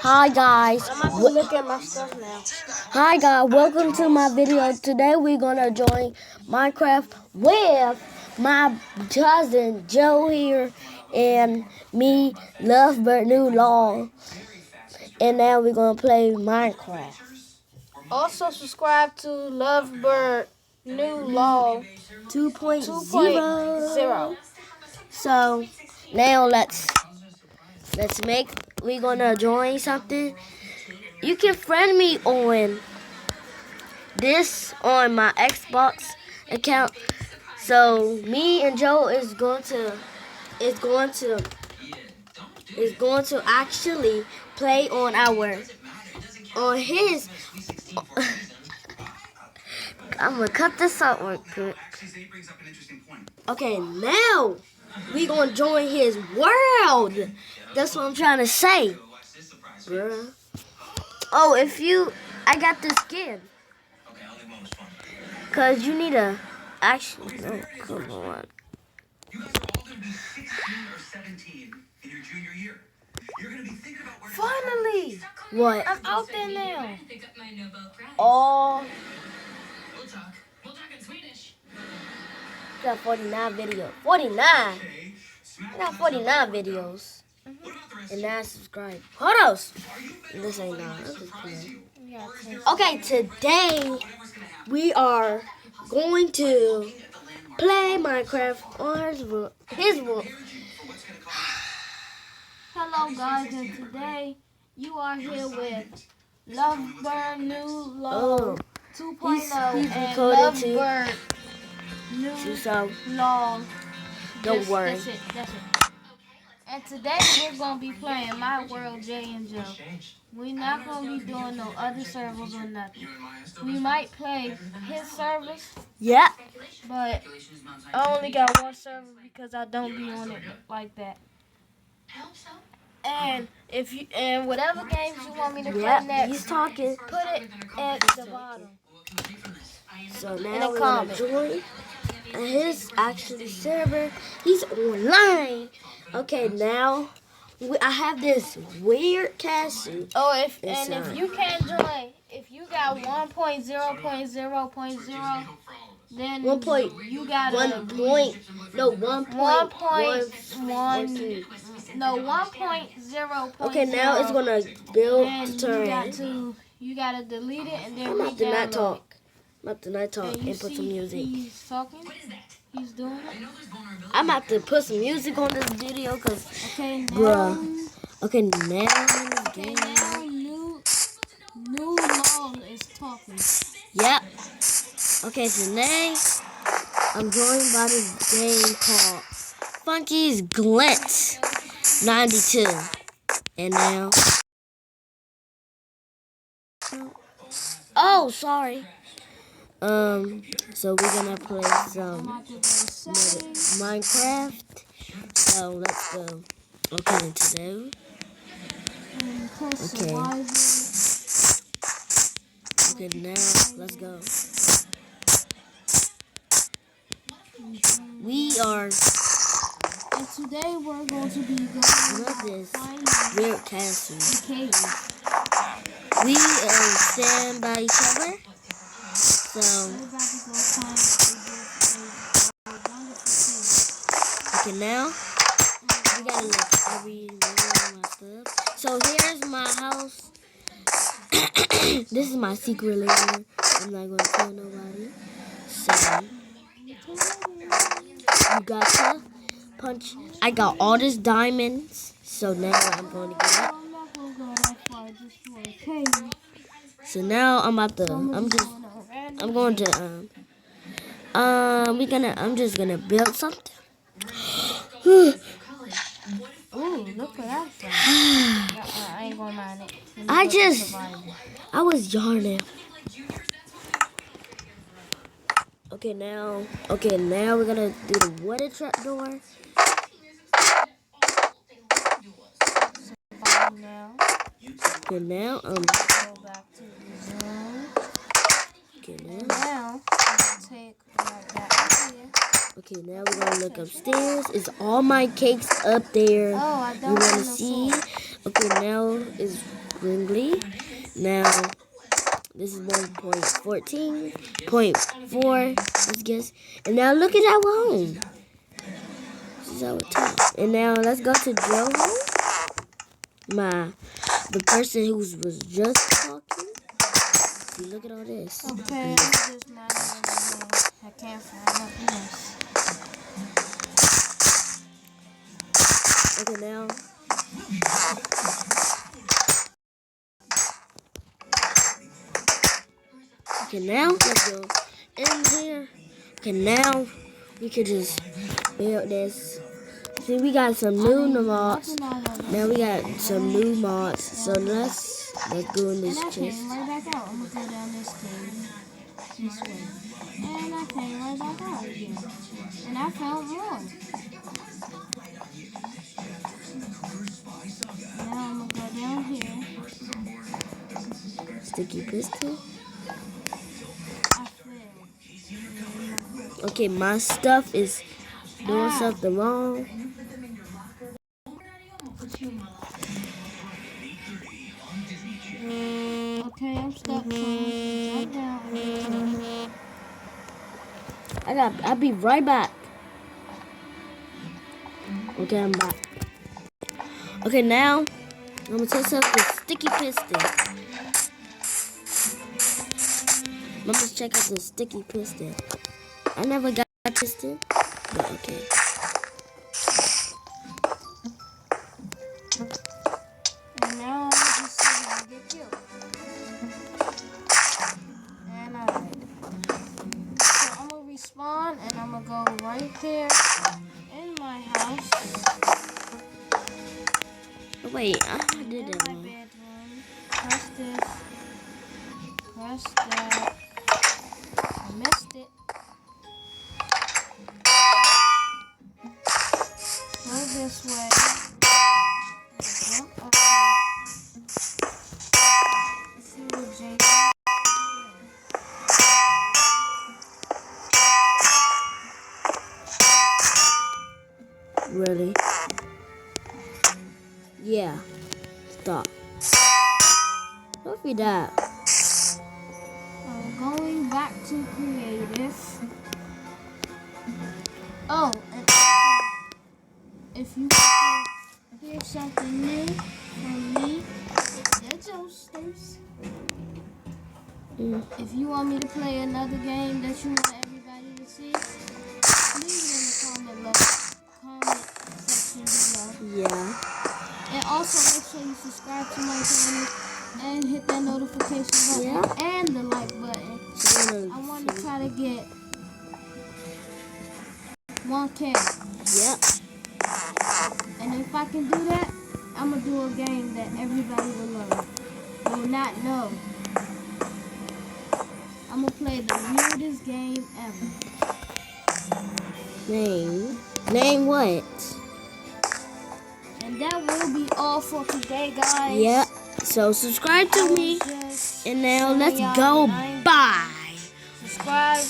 Hi guys. I'm about to look at my stuff now. Hi guys. Welcome to my video. Today we're gonna join Minecraft with my cousin Joe here and me, Lovebird New Law. And now we're gonna play Minecraft. Also subscribe to Lovebird New Law 2.0. So now we're gonna join something. You can friend me on this on my Xbox account. So me and Joe is going to actually play on his I'm gonna cut this out real quick. Okay, now we gonna join his world. That's what I'm trying to say. Bruh. Oh, I got this skin. Cause you need a actually. No, come on. Finally! What? I'm out there now. Oh. I got 49 videos. 49. I got 49 videos. And 9 subscribers. Hold on. This ain't 9. I'm just playing. Okay, today we are going to play Minecraft on his world. Hello guys, and today you are here with Lovebird New Law 2.0 he's and recording too. Lovebird New So Law. don't worry. That's it. And today we're gonna be playing My World J and Joe. We're not gonna be doing no other servers or nothing. We might play his servers. Yeah. But I only got one server because I don't be on it like that. And whatever games you want me to play next, he's talking. put it at the bottom. So now we're gonna join his actually server. He's online. Okay, now I have this weird castle. Oh, if you can't join, if you got 1.0.0.0, then you got 1.0. Okay, now it's gonna build turn. You gotta delete it and then I'm about to not talk. I'm about to not talk and put some music. He's talking. He's doing it. I'm about to put some music on this video because, okay, now, bruh. Okay, now new law is talking. Yep. Okay, so now I'm joined by this game called Funky's Glint 92. And now, oh, sorry. So we're gonna play some Minecraft. So let's go. Okay, today. Okay. Okay, now let's go. We are. And today we're going to be going this weird castle. Okay. We stand by each other. So. Okay, now we gotta look every room of my stuff. So here's my house. This is my secret lair. I'm not gonna tell nobody. So you got to punch. I got all these diamonds. So now I'm going to get it. So now I'm just gonna build something. Ooh, look at that. I ain't gonna mind it. I was yarning. Okay, now we're gonna do the water trap door. Okay, now go back to the zone. Okay, now take that here. Okay, now we're gonna look upstairs. It's all my cakes up there. Oh, I don't you wanna see? Okay, now is Grimly. Now this is 1.14.4. Let's guess. And now look at our home. This is our top. And now let's go to Joe home. The person who was just talking. See, look at all this. Okay, I'm just not I can't find nothing else. Okay, now. Okay, now let's go in here. Okay, now we could just build this. See, we got some new mods. Now we got some new mods. So let's go in this chest. chest. Right back out. I'm gonna go down this cave this way. And I came right back out again. And I found more. Now I'm gonna go down here. Sticky pistol. I failed. Okay, my stuff is doing something wrong. Okay, I'm stuck. Jump down. I'll be right back. Okay, I'm back. Okay, now I'm gonna test out the sticky piston. Let's check out the sticky piston. I never got a piston, but okay. And now I'm just see how I get killed. And alright. So I'm gonna respawn and I'm gonna go right there in my house. Oh, wait, I did In it my wrong. bedroom. Press this. Press that. I missed it. Go this way. Jump up here. Let's see what Jake. Really? Yeah. Stop. Don't be that. Going back to creative. Oh, and if you want to hear something new from me, the Joesters. If you want me to play another game that you want everybody to see, leave it in the comment section below. Yeah. And also make sure you subscribe to my channel and hit that notification button and the like button. I want to try to get 1K. Yep. And if I can do that, I'm going to do a game that everybody will not know. I'm going to play the weirdest game ever. Name what? And that will be all for today, guys. Yep. So subscribe to me. And now let's go. Bye. Subscribe.